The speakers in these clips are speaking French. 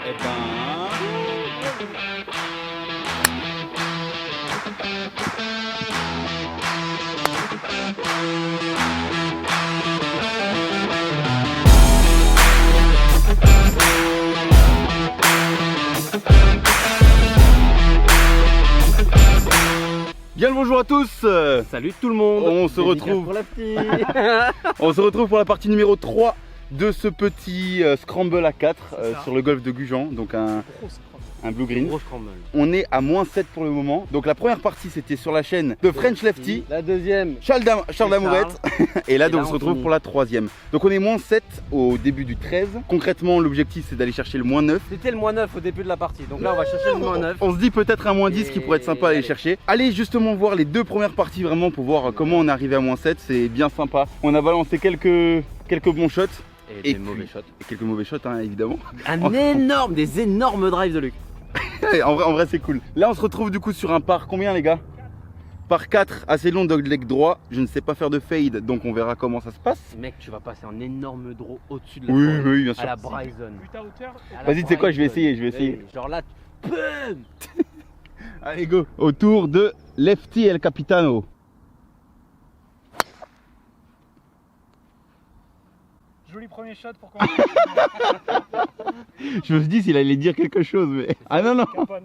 Eh ben... Bien le bonjour à tous. Salut tout le monde. On se retrouve pour la petite. On se retrouve pour la partie numéro 3 de ce petit scramble à 4 sur le golfe de Gujan, donc un blue green. Gros scramble. On est à -7 pour le moment. Donc la première partie c'était sur la chaîne de French Lefty, La deuxième, Charles Lamourette. Et là donc on se retrouve finit. pour la troisième. Donc on est -7 au début du 13. Concrètement l'objectif c'est d'aller chercher le -9. c'était le -9 au début de la partie. Donc là on va chercher le -9. On se dit peut-être un -10 qui Et pourrait être sympa à aller allez. chercher. Allez justement voir les deux premières parties vraiment pour voir comment on est arrivé à -7. C'est bien sympa. On a balancé quelques bons shots. Et des puis- mauvais shots. Et quelques mauvais shots hein, évidemment. Des énormes drives de Luc. en vrai c'est cool. Là on se retrouve du coup sur un par combien les gars? Par 4 assez long dogleg droit. Je ne sais pas faire de fade donc on verra comment ça se passe. Mec, tu vas passer un énorme draw au-dessus de la Oui forêt, oui bien à sûr. la Bryson. Vas-y tu sais quoi je vais essayer. Genre là, boum. Allez go. Autour de Lefty El Capitano. Joli premier shot pour commencer. Je me suis dit s'il allait dire quelque chose mais... Ah non non. Capone.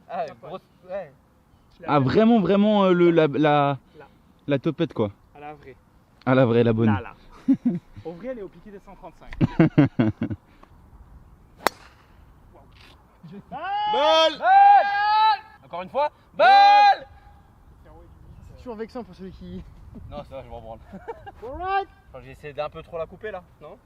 Ah, grosse, ouais. Ah vraiment la topette quoi. À la vraie. Ah la vraie, la bonne. Là. Au vrai, elle est au piqué des 135. Balle. Encore une fois, balle. C'est toujours vexant pour celui qui. Non, ça va, je m'en branle. Alright. Enfin, j'ai essayé d'un peu trop la couper là, non?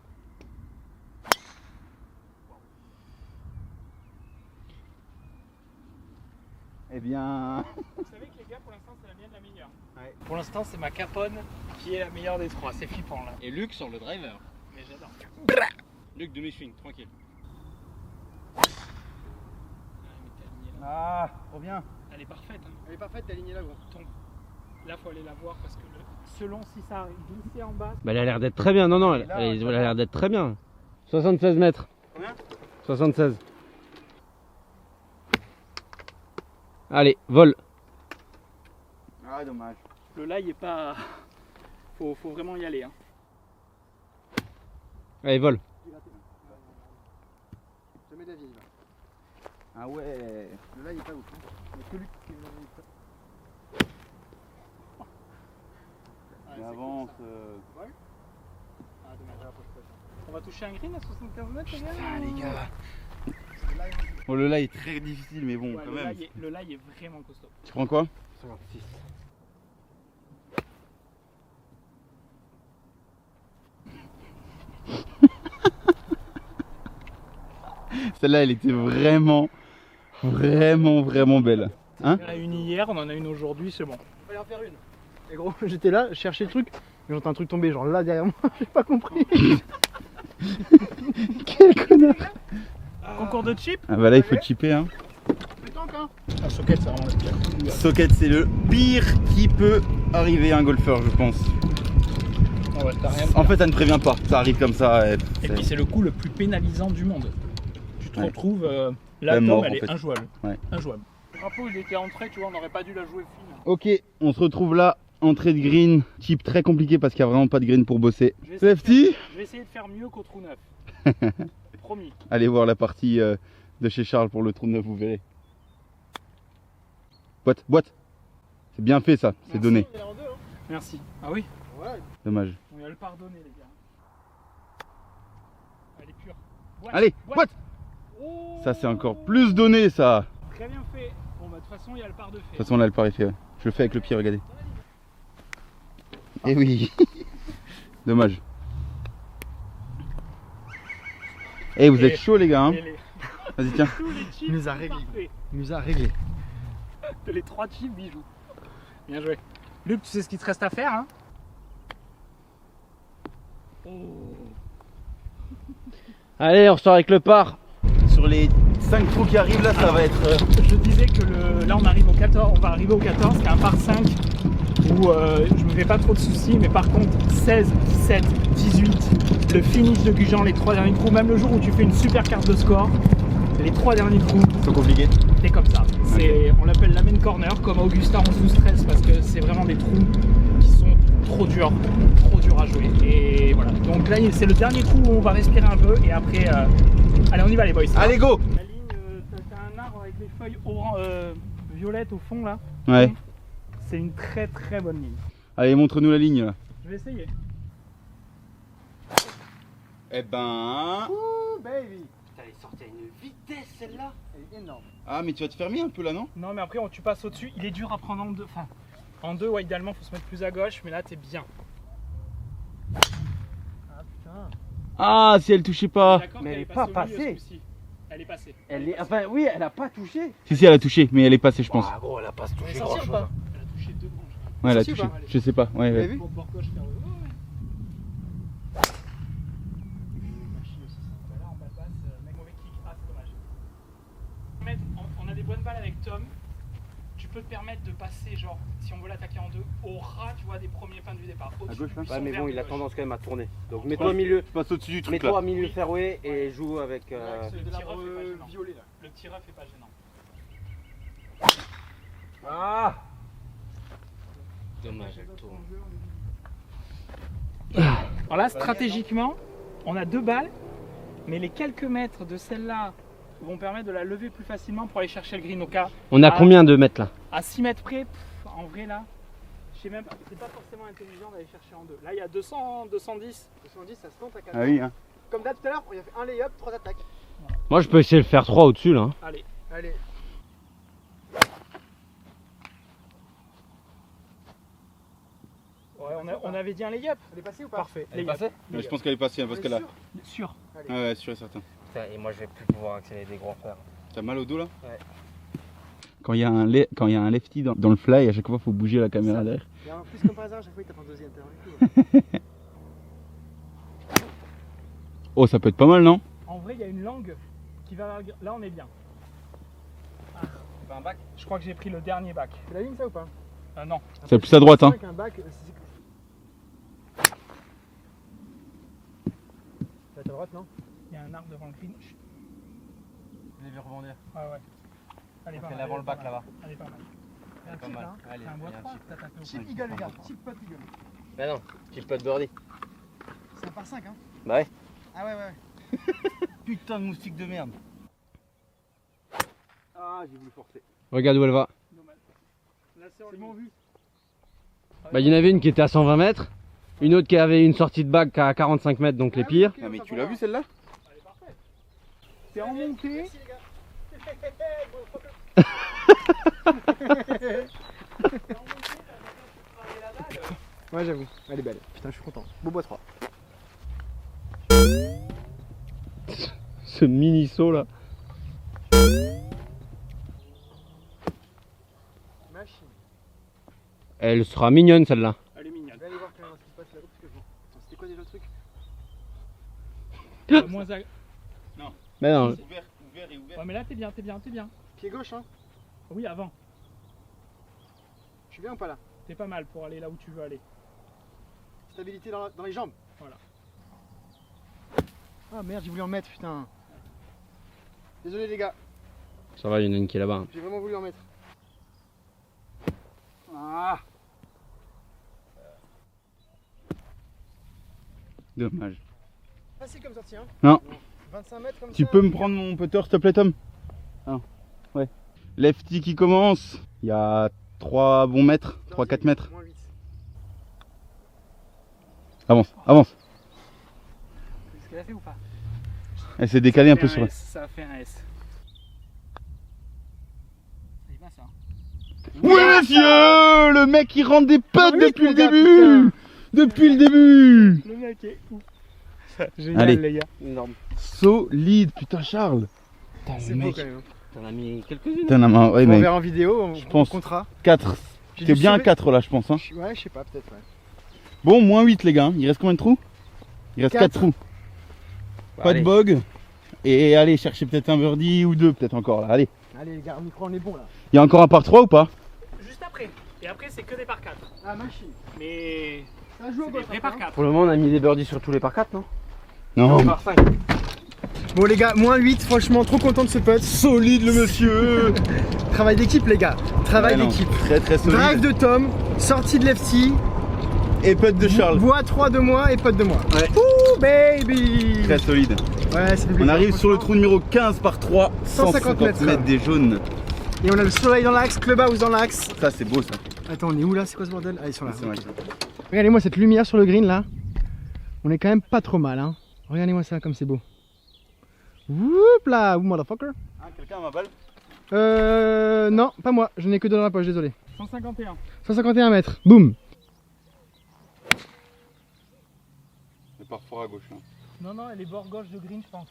Eh bien... Vous savez que les gars, pour l'instant, c'est la mienne la meilleure. Ouais. Pour l'instant, c'est ma Capone qui est la meilleure des trois. C'est flippant là. Et Luc sur le driver. Mais j'adore. Luc demi-swing, tranquille. Ah, trop bien. Elle est parfaite. Hein. Elle est parfaite, t'as aligné là, gros. Tombe. Là, faut aller la voir parce que selon si ça a glissé en bas. Bah, elle a l'air d'être très bien. Non, non, elle a l'air d'être très bien. 76 mètres. Combien? 76. Allez, vol. Ah, dommage. Le là, il est pas. Faut vraiment y aller. Hein. Allez, vol. Jamais d'avis, là. Ah ouais. Le là, il est pas ouf. Hein. Il y a que lui qui Il avance. Ah, dommage. On va toucher un green à 75 mètres, les gars. Ah les gars. Bon le là est très difficile mais bon Ouais, quand le, même. là, le là, il est vraiment costaud. Tu prends quoi? 56. Celle-là elle était vraiment belle. Hein? On en a une hier, on en a une aujourd'hui, c'est bon. Il fallait en faire une. Et gros, j'étais là, je cherchais le truc, et j'entends un truc tomber, genre là derrière moi, j'ai pas compris. Quel connard. Concours de chip. Ah bah là il faut chipper hein. Un socket, c'est vraiment le pire. Socket c'est le pire qui peut arriver à un golfeur je pense. Ah ouais, t'as rien. En fait ça ne prévient pas, ça arrive comme ça. Et puis c'est le coup le plus pénalisant du monde. Tu te Ouais. retrouves la Même tome, mort, elle en est fait. injouable. Ouais. Injouable. Drapeau, il était entré, tu vois, on n'aurait pas dû la jouer fine. Ok, on se retrouve là, entrée de green, chip très compliqué parce qu'il n'y a vraiment pas de green pour bosser. Je vais essayer de Lefty. Je vais essayer de faire mieux qu'au trou neuf. Promis. Allez voir la partie de chez Charles pour le trou neuf, vous verrez. Boîte. C'est bien fait ça, c'est donné. Il est en deux, hein. Merci. Ah oui, Ouais. Dommage. on va le pardonner, les gars. Elle est pure. Boîte, Allez, boîte. Oh, Ça c'est encore plus donné ça. Très bien fait. Bon, bah de toute façon, il y a le par de De fait. toute façon là le pari est fait. Ouais. Je le fais avec le pied, regardez. Eh oui. Dommage. Eh vous êtes chaud les gars hein. Et les- Vas-y tiens. Tous les chips Il nous a sont réglé. parfaits. Il nous a réglé. Les 3 chips bijoux. Bien joué. Luc, tu sais ce qu'il te reste à faire, hein? Oh. Allez, on sort avec le par. Sur les 5 trous qui arrivent là ça va être... Je disais que là on arrive au 14, on va arriver au 14, qui est un par 5 où je me fais pas trop de soucis, mais par contre 16, 17, 18, le finish de Gujan, les 3 derniers trous, même le jour où tu fais une super carte de score, les 3 derniers trous, C'est compliqué. c'est comme ça. On l'appelle la main corner, comme Augustin en 12-13, parce que c'est vraiment des trous qui sont trop durs à jouer. Et voilà, donc là c'est le dernier trou où on va respirer un peu, et après, allez on y va les boys. Allez, go! La ligne, t'as un arbre avec les feuilles violettes au fond là. Ouais. C'est une très très bonne ligne. Allez, montre-nous la ligne là. Je vais essayer. Eh ben. Ouh, baby. Putain, elle est sortie à une vitesse celle-là. Elle est énorme. Ah, mais tu vas te fermer un peu là, non? Non mais après tu passes au-dessus, il est dur à prendre en deux. Enfin, en deux, ouais, idéalement faut se mettre plus à gauche, mais là t'es bien. Ah putain. Ah, si elle touchait pas. D'accord mais qu'elle elle est est pas passée au milieu, passée. ce coup-ci. Elle est passée. Elle est, enfin, oui, elle a pas touché. Si, elle a touché, mais elle est passée, je pense. Ah, gros, elle a pas Elle est touché sortie grand ou chose. pas? Elle a touché deux branches. Ouais, elle a Si, ou touché. pas Je sais pas. Ouais, Vous l'avez ouais. vu? Bord gauche vers le haut. Ouais. Là en balle basse, mec mauvais kick. Ah c'est dommage. On a des bonnes balles avec Tom. Tu peux te permettre de passer, genre, si on veut l'attaquer en deux, au ras, tu vois, des premiers pins du départ. À gauche, là? Ouais, mais bon, il a tendance. tendance quand même à tourner. Donc Je mets-toi au milieu. passe au-dessus du truc Mets-toi là. au milieu fairway et joue avec. Le De petit l'arbre ref est pas gênant. violet là. Le petit ref est pas gênant. Ah. Dommage, elle tourne. Alors là, stratégiquement, on a deux balles, mais les quelques mètres de celle-là vont permettre de la lever plus facilement pour aller chercher le green au cas. On a Ah. combien de mètres là? À 6 mètres près, en vrai là, je sais même pas, c'est pas forcément intelligent d'aller chercher en deux. Là, il y a 200, 210. 210, ça se tente à 4. Ah oui, hein. Comme d'hab tout à l'heure, il a fait un lay-up, 3 attaques. Moi, je peux essayer de faire 3 au-dessus là. Allez, Allez. ouais, on avait dit un lay-up. Elle est passée ou pas? Parfait. Elle est Lay-up. passée? Ouais, je pense qu'elle est passée hein, parce Vous qu'elle a. êtes sûr? Sûr. Ouais, sûr et certain. Putain, et moi, je vais plus pouvoir accélérer des gros frères. T'as mal au dos là? Ouais. Quand il y a un lefty dans le fly, à chaque fois faut bouger la caméra derrière. Et en plus, comme par hasard, à chaque fois il tape en deuxième. T'es vraiment cool. Oh, ça peut être pas mal, non? En vrai, il y a une langue qui va. Là, on est bien. Un bac? Je crois que j'ai pris le dernier bac. C'est la ligne ça ou pas? Non. C'est plus à droite, hein. Un bac, là t'es à droite, non? Il y a un arbre devant le green. Chut. Je l'ai vu rebondir. Ouais. Allez, pas mal, avant le bac pas mal. là-bas. Elle est pas mal. Il y a un Pas chip mal. là, hein. Allez, C'est un bois il y a un 3, chip. t'as tapé au Chip point. eagle, les gars. Chip pot eagle. Bah non, chip pas de birdie. C'est un par 5, hein? Bah ouais. Ah ouais. Putain de moustique de merde. Ah, j'ai voulu forcer. Regarde où elle va. Dommage. Là, c'est bon vu. Bah, il y en avait une qui était à 120 mètres. Une autre qui avait une sortie de bac à 45 mètres, donc les pires. Ah, mais tu l'as vu celle-là? Elle est parfaite. C'est en montée. Merci les gars. Ouais, j'avoue. Elle est belle. Putain, je suis content. Beau bois 3. Ce mini saut là. Machine. Elle sera mignonne celle-là. Elle est mignonne. Je vais aller voir quand même ce qui se passe là-haut parce que je... Attends, c'était quoi déjà le truc? Moins à... Mais non. Ouvert et ouvert. Ouais, mais là, t'es bien. Pied gauche, hein? Oui, avant. Je suis bien ou pas là? T'es pas mal pour aller là où tu veux aller. Stabilité dans les jambes. Voilà. Ah merde, j'ai voulu en mettre, putain. Désolé les gars, Ça va, il y en a une qui est là-bas. j'ai vraiment voulu en mettre. Ah. Dommage. Facile comme sortie, hein? Non. 25 mètres comme Tu ça. peux me prendre mon putter s'il te plaît, Tom? Ah, ouais. Lefty qui commence. Il y a 3 bons mètres, 3-4 mètres. Moins 8. Avance. C'est ce qu'elle a fait ou pas? Elle s'est décalée un peu Ça sur a la. fait Ça a fait un S. Ça y va ça. Ouais, monsieur! Le mec il rentre des potes Oui, depuis le mon gars, début! Depuis le début! Le mec est ouf. Génial Allez. les gars. Énorme. Solide, putain, Charles! C'est beau quand même. T'en as mis quelques-unes. T'en as marre, ouais, On mais verra en vidéo, on je pense. comptera. 4. J'ai T'es dû bien à sauver- 4 là, je pense. Hein. Ouais, je sais pas, peut-être, ouais. Bon, moins 8 les gars. Il reste combien de trous? Il reste 4 Quatre. trous. Pas de bog. Et allez, chercher peut-être un birdie ou deux, peut-être encore là. Allez. Allez les gars, on y croit, on est bon là. Il y a encore un par 3 ou pas? Juste après. Et après, c'est que des par 4. Ah, machine. Mais Ça joue au c'est golf. des vrais par 4. Pour le moment, on a mis des birdies sur tous les par 4, non? Non. Par 5. Bon, les gars, moins 8, franchement, trop content de ce putt. Solide le monsieur. Travail d'équipe, les gars. Travail Ouais, non, d'équipe. Très très solide. Drive de Tom, sortie de lefty, Et putt de Charles. voie 3 de moi et putt de moi. Ouais. Ouh, baby. Très solide. Ouais, ça fait On plaisir, arrive sur le franchement. trou numéro 15 par 3, 150 150 mètres des jaunes. Et on a le soleil dans l'axe, clubhouse dans l'axe. Ça c'est beau ça. Attends, on est où là? C'est quoi ce bordel? Ah, ils sont là. C'est vrai. Regardez-moi cette lumière sur le green là. On est quand même pas trop mal, hein. Regardez-moi ça, comme c'est beau. Whoop là, vous motherfucker. Ah, quelqu'un a ma balle? Non, pas moi. Je n'ai que deux dans la poche, désolé. 151. 151 mètres. Boum. Elle part fort à gauche. Hein. Non, non, elle est bord gauche de green, je pense.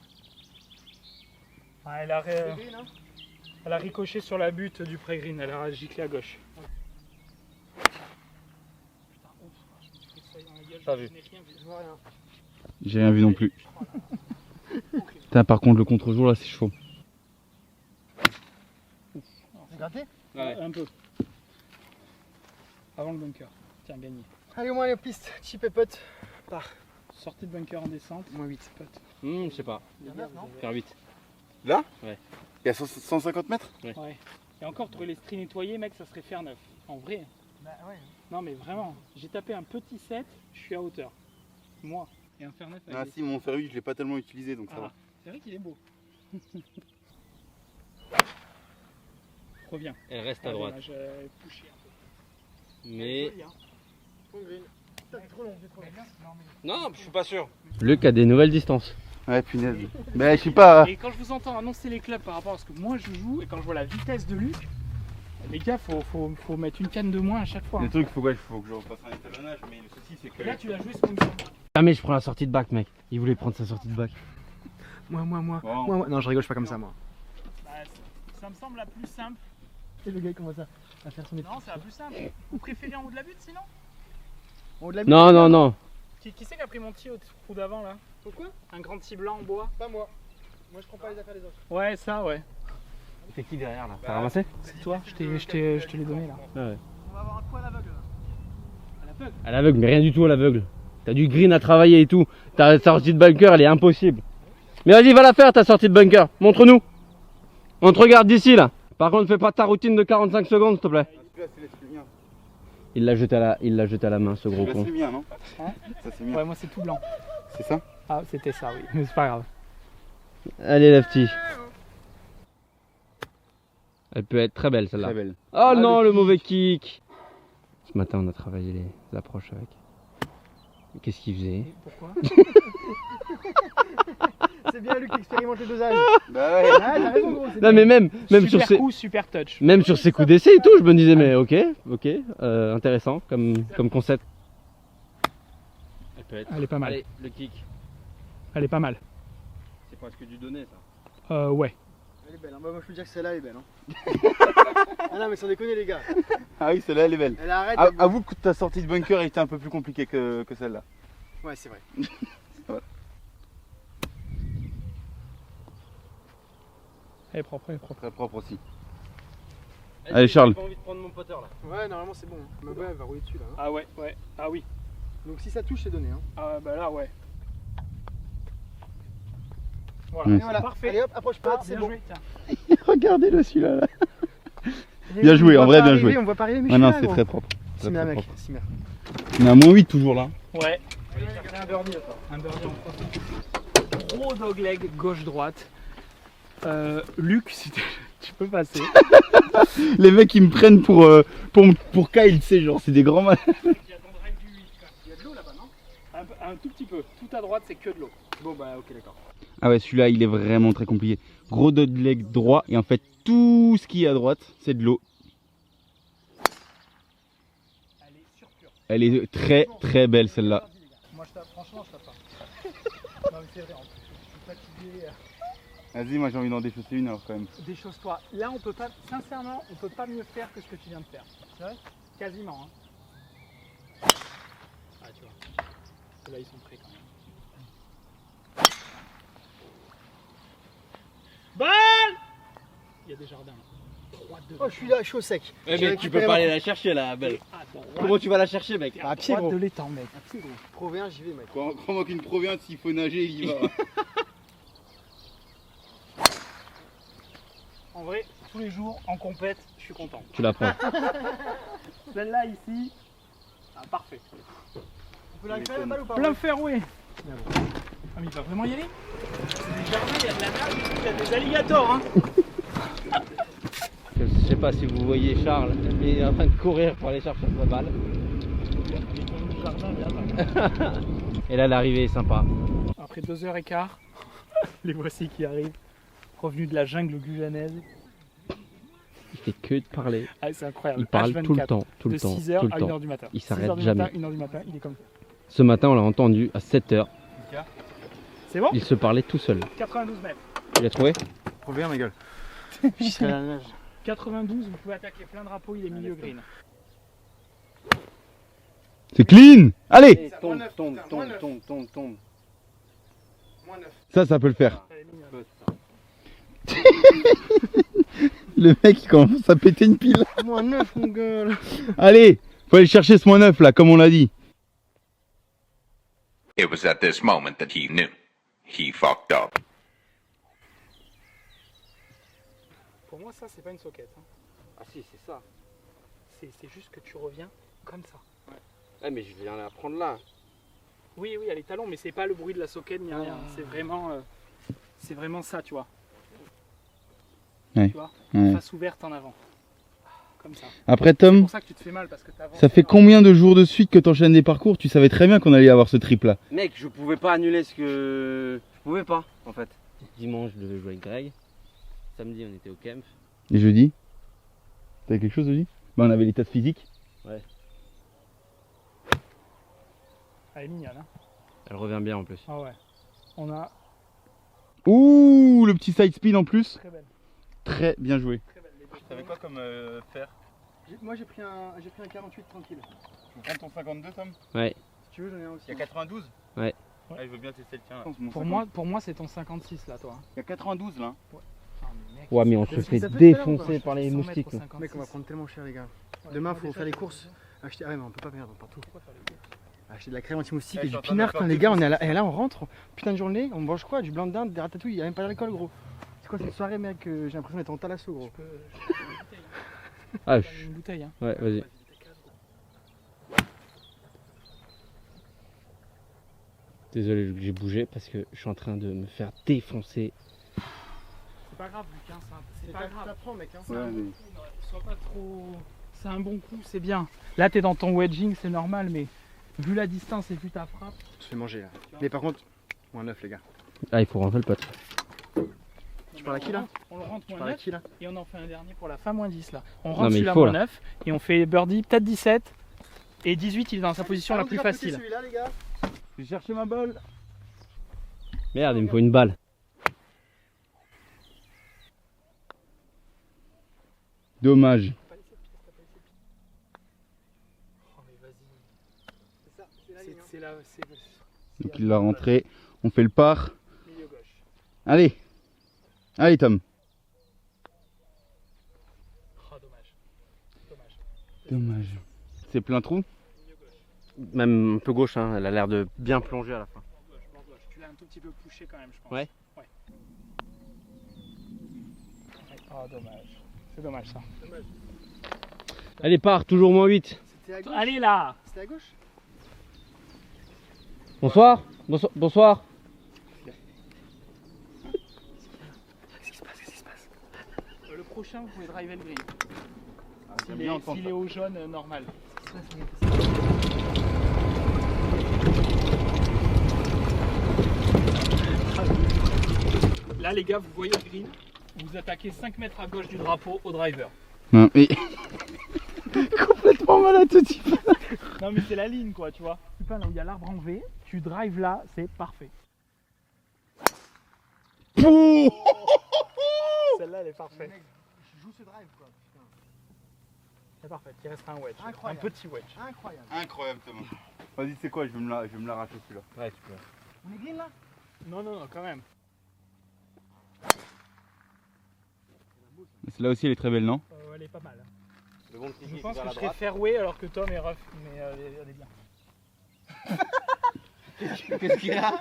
Ah, elle a ricoché sur la butte du pré-green, elle a giclé à gauche. T'as vu? J'ai rien vu non plus. Putain, par contre le contre-jour là c'est chaud. C'est gratté? Ouais. Un peu. Avant le bunker. Tiens, gagné. Allez, au moins les pistes. Chip et putt. Sortie de bunker en descente. Moins 8. Je sais pas. Faire 8. Là? Ouais. Il y a 150 mètres? Ouais. Et encore, trouver les stries nettoyés, mec, ça serait faire 9. En vrai. Bah ouais. Non, mais vraiment, j'ai tapé un petit 7, je suis à hauteur. Moi. Et un fer 9 avec Ah des- si, mon fer 8 je l'ai pas tellement utilisé donc ça Ah, va. c'est vrai qu'il est beau. Reviens. Elle reste à droite. J'ai poussé un peu. Mais. Joli, hein. Ton green. Putain, c'est trop long, c'est trop long. Non, je suis pas sûr. Luc a des nouvelles distances. Ouais punaise. Mais je sais pas. Et quand je vous entends annoncer les clubs par rapport à ce que moi je joue, et quand je vois la vitesse de Luc, les gars, faut mettre une canne de moins à chaque fois. Le hein. truc, faut que je refasse un étalonnage, mais le souci c'est que. Là, tu l'as joué sur une canne. Jamais je prends la sortie de bac, mec. Il voulait prendre sa sortie de bac. Moi. Bon. Moi. Non, je rigole, je suis pas comme ça, moi. Bah, ça me semble la plus simple. Et le gars il commence à faire son Non, c'est la plus simple. Vous préférez en haut de la butte sinon? En haut de la Non, non, non. Qui c'est qui a pris mon tee au trou d'avant là? Pourquoi? Un grand tee blanc en bois? Pas moi. Moi, je prends pas les affaires des autres. Ouais, ça, ouais. C'est qui derrière là? T'as ramassé? C'est toi, je te l'ai donné là. Ouais. On va avoir un coup à l'aveugle là. À l'aveugle. À l'aveugle, mais rien du tout à l'aveugle. T'as du green à travailler et tout. Ta sortie de bunker, elle est impossible. Mais vas-y, va la faire ta sortie de bunker. Montre-nous. On te regarde d'ici là. Par contre, fais pas ta routine de 45 secondes, s'il te plaît. Celui-là, c'est le mien. Il l'a jeté à la main, ce gros Celui-là, con. c'est le mien, non? Hein? Ça c'est le mien. Ouais, moi c'est tout blanc. C'est ça? Ah, c'était ça, oui. Mais c'est pas grave. Allez, la petite. Elle peut être très belle celle-là. Très belle. Oh non, le le mauvais kick. Ce matin, on a travaillé les approches avec. Qu'est-ce qu'il faisait? Et pourquoi? C'est bien Luc qui expérimente les deux âges. Bah ouais. Ah, t'as raison, gros. c'est Non, bien. mais même Super sur ces. coup, super touch. Même sur ses coups d'essai et tout, je me disais, mais ok, intéressant comme concept. Elle peut être. Elle est pas mal. Allez, le kick. Elle est pas mal. C'est presque du donné ça. Ouais. Elle est belle, hein. Moi, je peux dire que celle-là elle est belle. Hein. Ah non, mais sans déconner, les gars. Ah oui, celle-là elle est belle. Elle arrête. Avoue que ta sortie de bunker était un peu plus compliquée que celle-là. Ouais, c'est vrai. Elle est propre, elle est propre. Très propre aussi. Allez, Charles. J'ai pas envie de prendre mon poteur là. Ouais, normalement, c'est bon. Hein. Ma boîte, elle va rouler dessus là. Hein. Ah ouais, ouais. Ah oui. Donc, si ça touche, c'est donné. Hein. Ah bah là, ouais. Voilà. Mmh. Et voilà. Parfait. Allez hop, approche pas, Ah, c'est bien bon. joué, tiens. Regardez-le celui-là. Là. Et Bien on joué, voit en vrai, pas bien arriver, joué. On voit pas arriver, mais Ah je non, suis là, c'est gros. très propre. Très, Simère, très mec. propre. Simère. On est à moins 8 toujours là. Ouais. Un birdie, attends. Un birdie en face. Gros dogleg gauche-droite. Luc, si tu peux passer. Les mecs ils me prennent pour Kyle, tu sais, genre c'est des grands malins. Il y a ton drive du 8, quoi. Il y a de l'eau là-bas, non? Un tout petit peu. Tout à droite, c'est que de l'eau. Bon, bah, ok, d'accord. Ah ouais, celui-là il est vraiment très compliqué. Gros dogleg droit et en fait tout ce qui est à droite c'est de l'eau. Elle est sur pure. Elle est très très belle celle-là. Moi, franchement, je tape pas. Non, mais c'est vrai, en plus. Je suis fatigué. Vas-y, moi j'ai envie d'en déchausser une alors quand même. Déchausse-toi. Là, on peut pas, sincèrement, on peut pas mieux faire que ce que tu viens de faire. C'est vrai? Quasiment, hein. Ah, tu vois. Là, ils sont prêts quand même. Balle! Il y a des jardins. 3 de Oh, je suis là, je suis au sec. Ouais, J'ai mais tu peux récupéré pas ma- aller la chercher la belle. à droite. Comment tu vas la chercher, mec? À À pied, droite gros. de l'étang, mec. À pied, gros. Provins, j'y vais, mec. Crois-moi qu'une province, s'il faut nager, il y va. En vrai, tous les jours, en compète, je suis content. Tu la prends. Celle-là ici, ah, parfait. On peut la récupérer la balle ou pas? Plein fairway. Ah mais il va vraiment y aller? C'est des jardins, il y a de la nage, il y a des alligators hein. Je sais pas si vous voyez Charles, mais il est en train de courir pour aller chercher sa balle. Et là l'arrivée est sympa. Après 2h15, les voici qui arrivent, revenus de la jungle guyanaise. Il fait que de parler. Ah, c'est incroyable. Il parle H24, tout le temps, tout de le temps, 6h tout le à temps. 1h du matin. Il 6h s'arrête du jamais. matin, 1h du matin, il est comme ça. Ce matin on l'a entendu à 7h. C'est bon? Il se parlait tout seul. 92 mètres. Tu l'as trouvé? Provins, ma gueule. Je serai à la nage. 92, vous pouvez attaquer plein drapeaux, il est milieu green. C'est clean. Allez, Tombe, tombe, tombe, tombe, tombe, tombe. ça peut le faire. Elle est mignonne. Le mec, il commence à péter une pile. Moins 9, mon gueule. Allez, faut aller chercher ce moins 9 là, comme on l'a dit. It was at this moment that he knew. He fucked up. Pour moi, ça, c'est pas une soquette. Hein. Ah si, c'est ça. C'est juste que tu reviens comme ça. Ouais, mais je viens la prendre là. Oui, oui, elle est talon, mais c'est pas le bruit de la soquette ni rien. Ah. C'est vraiment ça, tu vois. Ouais. Tu vois, Ouais. face ouverte en avant. Comme ça. Après C'est Tom, pour ça que tu te fais mal parce que t'avances. ça fait combien de jours de suite que t'enchaînes des parcours? Tu savais très bien qu'on allait avoir ce trip là. Mec, je pouvais pas annuler ce que... Je pouvais pas, en fait. Dimanche, je devais jouer avec Greg. Samedi, on était au camp. Et jeudi? T'avais quelque chose jeudi? Bah on avait les tests physiques. Elle est mignonne, hein. Elle revient bien en plus. Ah ouais. On a Ouh, le petit side spin en plus. très belle. Très bien joué. Très belle. Les deux T'avais quoi comme fer? Moi, j'ai pris un 48 tranquille. Tu veux prendre ton 52 Tom? Ouais. Si tu veux, j'en ai un aussi. Il y a 92? Ouais. Ah, je veux bien tester le tien là. Pour moi, c'est ton 56 là, toi. Il y a 92 là. Ah, mais mec, Ouais, mais on c'est- se c'est- fait ça fait tout à l'heure, défoncer quoi. par les 100 mètres moustiques. au nous. 56. Mec, on va prendre tellement cher, les gars. Ouais, Demain, on va faut déjà faire les faire courses. Acheter... Ah ouais, mais on peut pas perdre partout. Pourquoi faire les courses? Acheter de la crème anti-moustique Ouais, et je suis du en train de pinard, faire putain, les des gars, on courses. est là, et là on rentre, putain de journée, on mange quoi? Du blanc de dinde, des ratatouilles, y a même pas d'alcool, gros. C'est quoi cette soirée, mec? J'ai l'impression d'être en talasso, gros. Je peux prendre une bouteille, hein. Ah, Je peux prendre une bouteille, hein. ouais, vas-y. Désolé, j'ai bougé parce que je suis en train de me faire défoncer. C'est pas grave, Lucas, c'est pas grave. T'apprends, mec, hein. C'est un bon coup, sois pas trop. C'est un bon coup, c'est bien. Là, t'es dans ton wedging, c'est normal, mais vu la distance et vu ta frappe. Je fais manger là. Mais par contre, moins 9, les gars. Ah, il faut rentrer le pote. Tu parles à qui là? On le rentre Tu moins parles à 9 qui là? et on en fait un dernier pour la fin moins 10 là. On Non, rentre mais il celui-là faut, moins là. 9 et on fait birdie peut-être 17 et 18 il est dans sa position la plus facile. Celui-là, les gars. J'ai cherché ma balle. Merde, il me faut une balle. Dommage. Oh mais vas-y. C'est ça, c'est la ligne. C'est là, Donc il l'a rentré. On fait le par. milieu gauche. Allez. Allez Tom. Oh dommage. Dommage. Dommage. C'est plein trou? Milieu gauche. Même un peu gauche, hein. Elle a l'air de bien plonger à la fin. Bord gauche. Tu l'as un tout petit peu poussé quand même je pense. Ouais. Ouais. Oh dommage. C'est dommage ça. Allez, part, toujours moins 8. C'était à gauche. Allez là. C'était à gauche. Bonsoir. Bonsoir. Bonsoir. Qu'est-ce qui se passe? Le prochain vous pouvez driver le green. j'aime S'il bien entendre est ça. au jaune normal. Là les gars vous voyez le green, vous attaquez 5 mètres à gauche du drapeau au driver. Non, mais... Complètement malade tout de suite. Non mais c'est la ligne quoi tu vois. Tu pas là où il y a l'arbre en V, tu drives là, c'est parfait. Celle-là elle est parfaite. Je joue ce drive quoi. Putain. C'est parfait, il restera un wedge. Incroyable. Un petit wedge. Incroyable. Incroyable Thomas. Vas-y c'est quoi, je vais me l'arracher celui-là. Ouais, tu peux. On est green là? Non, quand même. Celle-là aussi, elle est très belle, non? Elle est pas mal. Le bon petit Je kick pense vers que la je serais droite. fairway alors que Tom est rough, mais elle est bien. Qu'est-ce qu'il y a?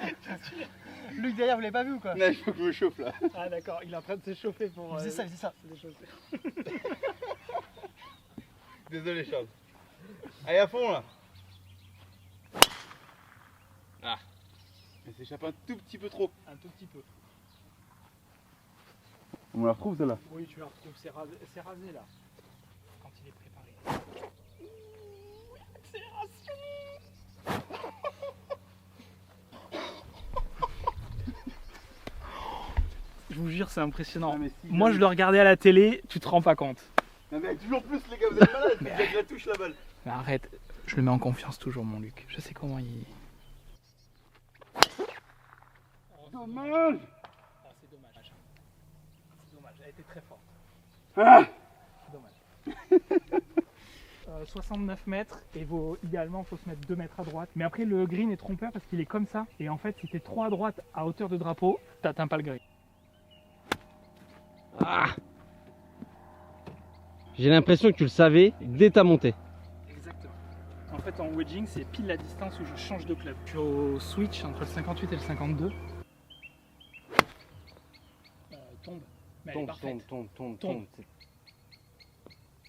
Luc derrière, vous l'avez pas vu ou quoi? Là, il faut que je me chauffe là. Ah d'accord, il est en train de s'échauffer pour... C'est ça, c'est ça. se déchauffer. Désolé, Charles. Allez, à fond là. Ah. Elle s'échappe un tout petit peu trop. Un tout petit peu. On la retrouve celle-là. Oui, tu la retrouves, c'est rasé là. Quand il est préparé. Je vous jure, c'est impressionnant. Ah, mais si, Moi, jamais. je le regardais à la télé, tu te rends pas compte. Non, mais toujours plus, les gars, vous êtes malades. Dès que la touche la balle. Mais arrête, je le mets en confiance toujours, mon Luc. Je sais comment il... Dommage. Ah, c'est dommage. C'est dommage, elle était très forte. Ah. C'est dommage. 69 mètres et idéalement il faut se mettre 2 mètres à droite. Mais après le green est trompeur parce qu'il est comme ça. Et en fait si t'es trop à droite à hauteur de drapeau, t'atteins pas le green. Ah. J'ai l'impression que tu le savais dès ta montée. Exactement. En fait en wedging c'est pile la distance où je change de club. Je suis au switch entre le 58 et le 52. Tombe. Mais elle est parfaite. Tombe.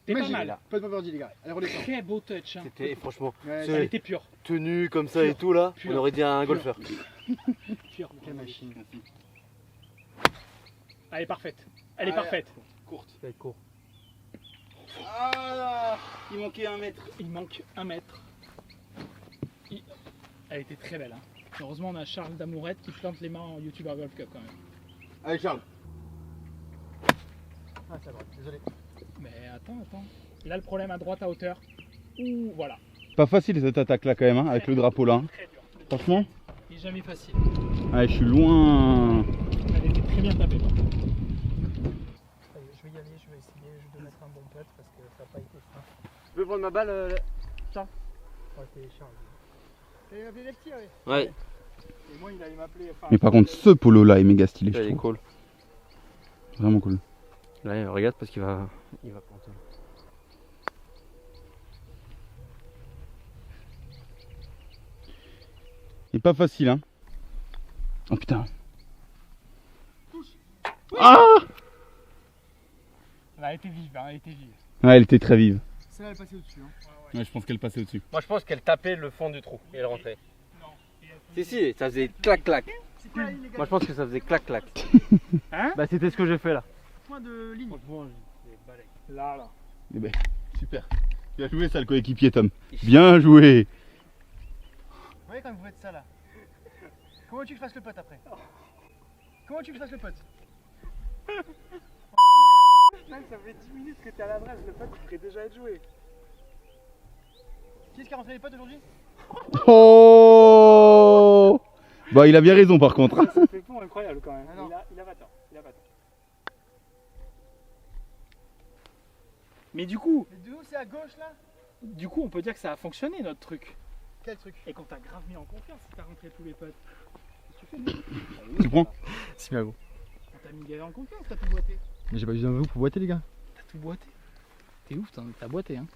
T'es pas Magique, mal. Pas de birdie les gars. Allez, redescend. Très beau touch. Hein. C'était franchement Ouais, Elle était pure. tenu comme ça et tout là, Pur. on aurait dit un golfeur. Pure. Quelle machine. Elle est parfaite. Elle est parfaite. Courte. Ça va être court. Ah, il manquait 1 mètre. Il manque 1 mètre. Elle était très belle. Hein. Heureusement, on a Charles Damourette qui plante les mains en YouTuber Golf Cup quand même. Allez, Charles. Ah, c'est à droite, désolé. Mais attends. Là, le problème à droite à hauteur. Ouh, voilà. Pas facile cette attaque là quand même, hein, avec le drapeau là. Très dur. Franchement. Il est jamais facile. Allez, je suis loin. Elle était très bien tapée. Par contre. Je vais y aller, je vais essayer de mettre un bon putt parce que ça n'a pas été simple. Tu peux prendre ma balle Ouais, c'est Charles. T'allais m'appeler Lefty, ouais. Ouais. Et moi, il allait m'appeler. Enfin, Mais par contre, ce polo là est méga stylé, je Elle est trouve. cool. Vraiment cool. Là, regarde parce qu'il va planter. Il est pas facile, hein. Oh putain. Ah. Elle a été vive, hein, elle a été vive. Ouais, elle était très vive. Celle-là, elle est passée au-dessus. Hein. Ouais, je pense qu'elle passait au-dessus. Moi je pense qu'elle tapait le fond du trou et elle rentrait. Non. Si, ça faisait clac clac. C'est quoi la ligne, les gars? Moi je pense que ça faisait clac clac. Hein? Bah c'était ce que j'ai fait là. Point de ligne. Là. Eh ben, super. Bien joué ça le coéquipier Tom. Bien joué. Vous voyez quand vous faites ça là? Comment tu veux que je fasse le putt après? Comment tu veux que je fasse le putt? Ça fait 10 minutes que t'es à l'adresse, le putt pourrait déjà être joué. Qui est-ce qui a rentré les putts aujourd'hui? Oh. Bah il a bien raison par contre. Ça fait fond incroyable quand même. Ah non. Il a 20 ans. Mais du coup, Mais de où c'est à gauche là? on peut dire que ça a fonctionné notre truc. Quel truc? Et qu'on t'a grave mis en confiance si t'as rentré tous les potes. Qu'est-ce que tu fais? Tu prends? C'est bien gros. On t'a mis gavé en confiance, t'as tout boité. Mais j'ai pas besoin de vous pour boiter les gars. T'as tout boité. T'es ouf, t'as boité hein.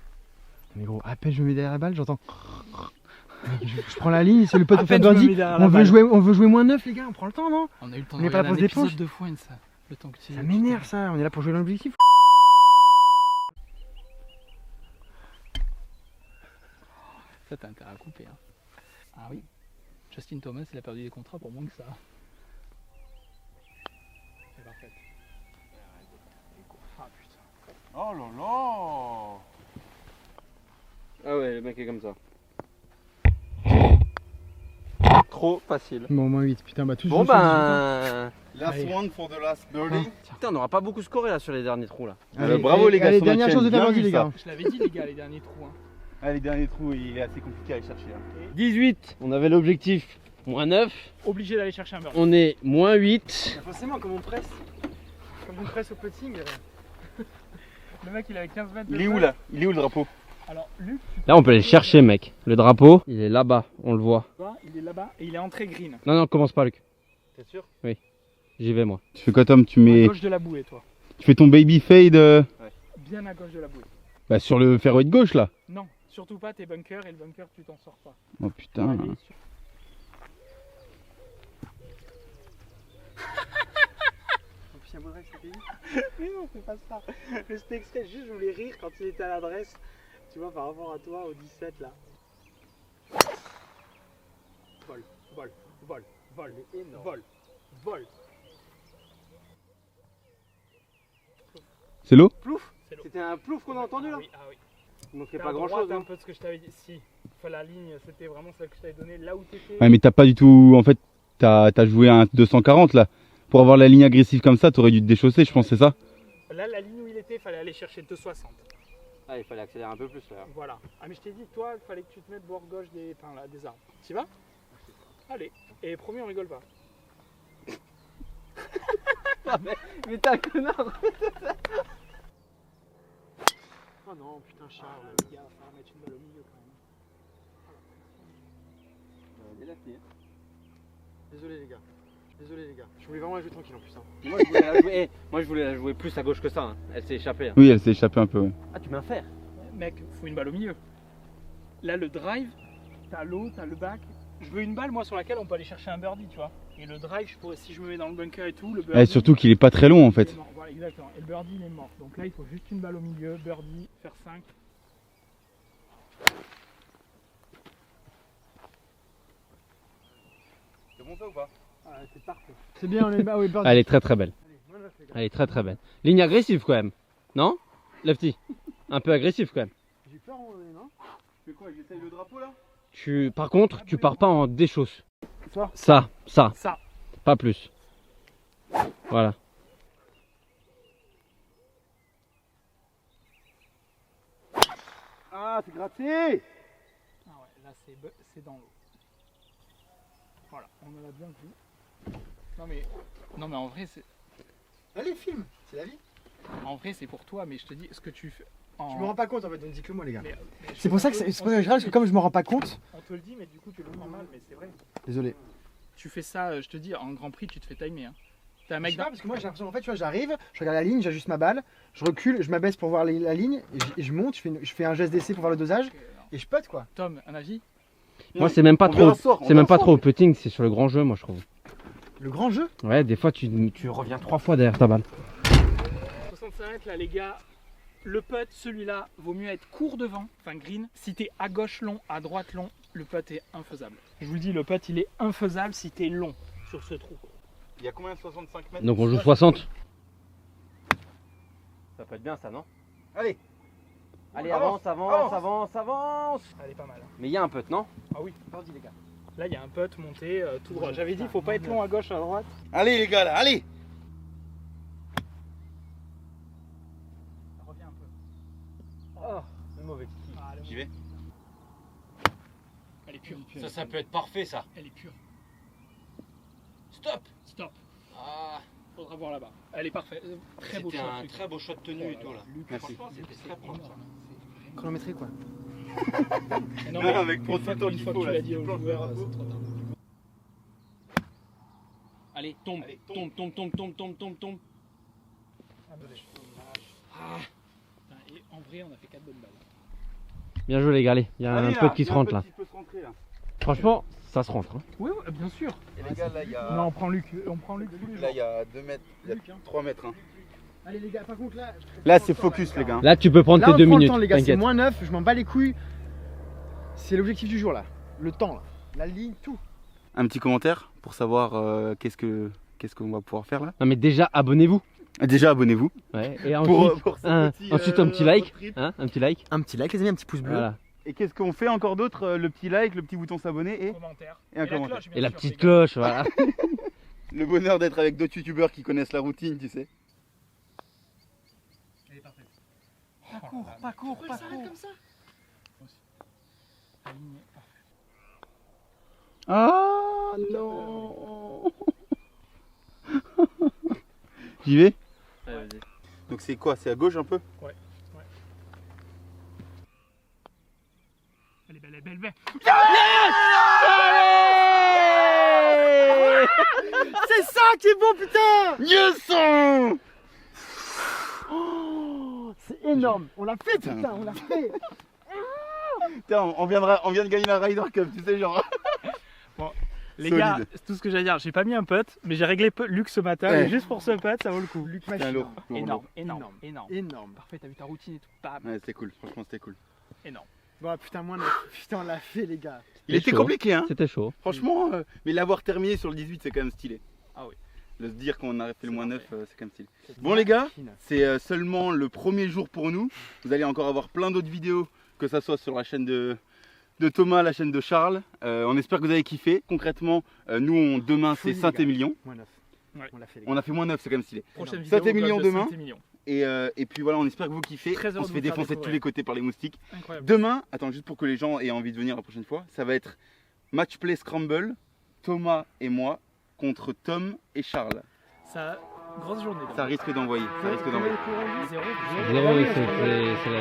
Mais gros, à peine je me mets derrière la balle, j'entends. Je prends la ligne, c'est le pote À qui fait peine je me birdie. mets derrière la On veut jouer moins 9 les gars, on prend le temps non? On a eu le temps On de n'est pas là regarder pour un se épisode de Foin ça. Le temps que tu... Ça m'énerve ça, on est là pour jouer l'objectif. Ça t'as intérêt à couper hein. Ah oui. Justin Thomas il a perdu des contrats pour moins que ça. C'est parfait. Ah putain. Oh là là. Ah ouais, le mec est comme ça. Trop facile. Bon, moins 8, putain, bah tout Bon ben. Last Allez. one for the last birdie. Putain, on n'aura pas beaucoup scoré là sur les derniers trous là. Bravo les gars. Allez, sur dernière notre chance de chaîne. faire Bien birdie vu, les ça. gars. Je l'avais dit les gars, les derniers trous hein. Ah, les derniers trous, il est assez compliqué à aller chercher. Hein. 18, on avait l'objectif -9, Obligé d'aller chercher un birdie. on est -8. Forcément, comme on presse. Comme on presse au putting. Le mec il avait 15 mètres de Il est où putt. là? Il est où le drapeau? Alors Luc, Là on peut aller le chercher mec. Le drapeau, il est là-bas, on le voit. tu vois, il est là-bas et il est entré green. Non, commence pas Luc. T'es sûr? J'y vais moi. Tu fais quoi Tom? Tu À mets. gauche de la bouée toi. Tu fais ton baby fade Bien à gauche de la bouée. bah, sur le fairway de gauche là. Non, surtout pas tes bunkers et le bunker tu t'en sors pas. Oh putain. Allez, sur- Mais non, c'est pas ça. Mais c'était extrait, juste je voulais rire quand il était à l'adresse. Tu vois, par rapport à toi au 17 là. Vol, vol, vol, vol, vol, vol. C'est l'eau? Plouf. C'est l'eau. C'était un plouf qu'on a entendu là. Oui, ah oui. Il manquait T'es pas à grand droite chose. un peu de ce que je t'avais dit. Si, enfin, la ligne, c'était vraiment celle que je t'avais donnée. Là où t'étais. Ouais mais t'as pas du tout... En fait t'as joué un 240 là. Pour avoir la ligne agressive comme ça t'aurais dû te déchausser je pense c'est ça? Là, la ligne où il était, il fallait aller chercher 260. Ah, il fallait accélérer un peu plus là. Voilà. Ah, mais je t'ai dit, toi, il fallait que tu te mettes bord gauche des, enfin, là, des arbres. Tu vas? Allez. Et promis, on rigole pas. Mais t'es un connard. Oh non, putain, Charles, les gars, il va mettre une balle au milieu quand même. Désolé les gars. Désolé les gars. Je voulais vraiment la jouer tranquille en plus. Hein. Moi je voulais la jouer plus à gauche que ça. Hein. Elle s'est échappée. Hein. Oui elle s'est échappée un peu ouais. Ah, tu mets un fer. Mec, faut une balle au milieu. Là, le drive, t'as l'eau, t'as le bac. Je veux une balle, moi, sur laquelle on peut aller chercher un birdie, tu vois. Et le drive, je pourrais, si je me mets dans le bunker et tout, le birdie. Ouais, surtout qu'il est pas très long en il fait. est mort. Voilà, exactement. Et le birdie, il est mort. Donc là, il faut juste une balle au milieu, birdie, faire 5. C'est bon ça ou pas? Ah, c'est parfait. C'est bien, on est bas, oui, pardon. Elle est très très belle. Allez, moi, je fais, gars. Elle est très très belle. Ligne agressive quand même. Non? Lefty. Un peu agressif quand même. J'ai peur, non? Tu fais quoi? J'essaye le drapeau là? Par contre, tu pars pas en déchausse. Ça. Ça. Ça. Pas plus. Voilà. Ah c'est gratté! Ah ouais, là, c'est dans l'eau. Voilà, on en a bien vu. Non mais en vrai, c'est. Allez, filme, c'est la vie. En vrai, c'est pour toi, mais je te dis ce que tu fais. Je me rends pas compte en fait, donc dites-le moi les gars. Mais C'est pour ça que c'est pour ça que je râle, parce que comme je me rends pas compte. On te le dit, mais du coup, tu le prends mal, mais c'est vrai. Désolé. Tu fais ça, je te dis, en Grand Prix, tu te fais timer. Hein. T'es un Je mec sais pas, parce que moi j'ai l'impression en fait, tu vois, j'arrive, je regarde la ligne, j'ajuste ma balle, je recule, je m'abaisse pour voir la ligne, et je monte, je fais un geste d'essai pour voir le dosage, et je pote quoi. Tom, un avis? Moi, c'est même pas On verra trop. ce soir, on C'est même verra pas trop au putting, c'est sur le grand jeu, moi je trouve. Le grand jeu. Ouais, des fois tu reviens 3 fois derrière ta balle. 65 mètres là, les gars. Le putt, celui-là, vaut mieux être court devant, enfin green. Si t'es à gauche long, à droite long, le putt est infaisable. Je vous le dis, le putt il est infaisable si t'es long sur ce trou. Il y a combien de 65 mètres? Donc on joue 60. Ça peut être bien ça, non? Allez! Allez, Avance, avance. Elle est pas mal. Hein. Mais il y a un putt, non? Ah oui, vas-y les gars. Là, il y a un putt monté tout droit. J'avais dit, faut pas être long à gauche, à droite. Allez les gars là, allez! Reviens un peu. Oh, le mauvais. Ah, J'y vais. Elle est pure. Ça peut être parfait ça. Elle est pure. Stop. Stop. Ah, Faudra voir là-bas. Elle est parfaite. Très beau shot. Luc. très beau shot de tenue et tout là. Luc, Merci. franchement, c'était très propre. Chronométré quoi. Mais non, Ouais, mais avec une trop fois, de temps une qu'il fois faut, que tu là, l'as si dit tu aux plantes le joueurs, drapeau. c'est trop tard. Allez, tombe. Ah. Et en vrai, on a fait 4 bonnes balles. Bien joué les gars, allez. Il y a un putt qui se rentre là. Peut se rentrer, là. Franchement, ça se rentre. Hein. Oui, bien sûr. Et les gars là il y a... Non, on prend Luc. On prend Luc tous les Là jours. il y a 2 mètres, il y a 3 mètres. Hein. Allez les gars, par contre là. Là c'est focus les gars. Là, tu peux prendre Là, tes on 2 prend le minutes. temps les gars, c'est T'inquiète. moins 9, je m'en bats les couilles. C'est l'objectif du jour là. Le temps là. La ligne, tout. Un petit commentaire pour savoir qu'est-ce qu'on va pouvoir faire là. Non mais déjà, abonnez-vous. Déjà abonnez-vous. Ouais. Et ensuite, pour ce ensuite un petit like. road trip. Hein, un petit like. Un petit like les amis, un petit pouce bleu. Voilà. Et qu'est-ce qu'on fait encore d'autre? Le petit like, le petit bouton s'abonner et Commentaire. Et un la commentaire. cloche, bien Et la sûr, petite les gars. cloche, voilà. le bonheur d'être avec d'autres youtubeurs qui connaissent la routine, tu sais. Elle est parfaite. Pas court, Pourquoi elle s'arrête comme ça? La ligne est parfaite. Ah non. J'y vais. Donc c'est quoi? C'est à gauche un peu? Elle est belle, elle est belle, belle. C'est ça qui est beau putain. Yes! Oh, c'est énorme. On l'a fait, putain, on l'a fait. Tiens, on vient de gagner la Ryder Cup, tu sais, genre. Les Solide. gars, c'est tout ce que j'ai à dire. J'ai pas mis un putt, mais j'ai réglé Luc ce matin. Ouais. Et juste pour ce putt, ça vaut le coup. Luc, Putain, lourd. Énorme. Parfait, t'as vu ta routine et tout. Bam. Ouais, c'était cool, franchement, c'était cool. Énorme. Bon, putain, putain, on l'a fait, les gars. Il était chaud. compliqué, hein. C'était chaud. Franchement, mais l'avoir terminé sur le 18, c'est quand même stylé. Ah oui. De se dire qu'on a fait le moins 9, c'est quand même stylé. Cette Bon, les gars, machine. c'est seulement le premier jour pour nous. Vous allez encore avoir plein d'autres vidéos, que ça soit sur la chaîne de Thomas, la chaîne de Charles. On espère que vous avez kiffé. Concrètement, nous, demain, c'est Folie, les Saint-Émilion. Moins 9. Ouais. On l'a fait, les gars. On a fait moins 9, c'est quand même stylé. Prochaine Ça, vidéo. t'es million golf de demain. Saint-Émilion. Et puis voilà, on espère que vous kiffez. Très heureux On de se vous fait faire défoncer de tous découvrir. les côtés par les moustiques. Incroyable. Demain, attends, juste pour que les gens aient envie de venir la prochaine fois, ça va être Match Play Scramble, Thomas et moi contre Tom et Charles. Ça, grosse journée. Ça risque d'envoyer. Ça risque d'envoyer. 0. Zéro, c'est la...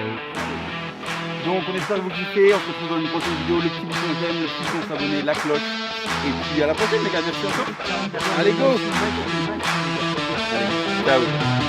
Donc on espère que vous kiffez. On se retrouve dans une prochaine vidéo. Le petit bouton j'aime, le petit bouton s'abonner, la cloche. Et puis à la prochaine les gars, merci encore. Allez go. Allez, ciao.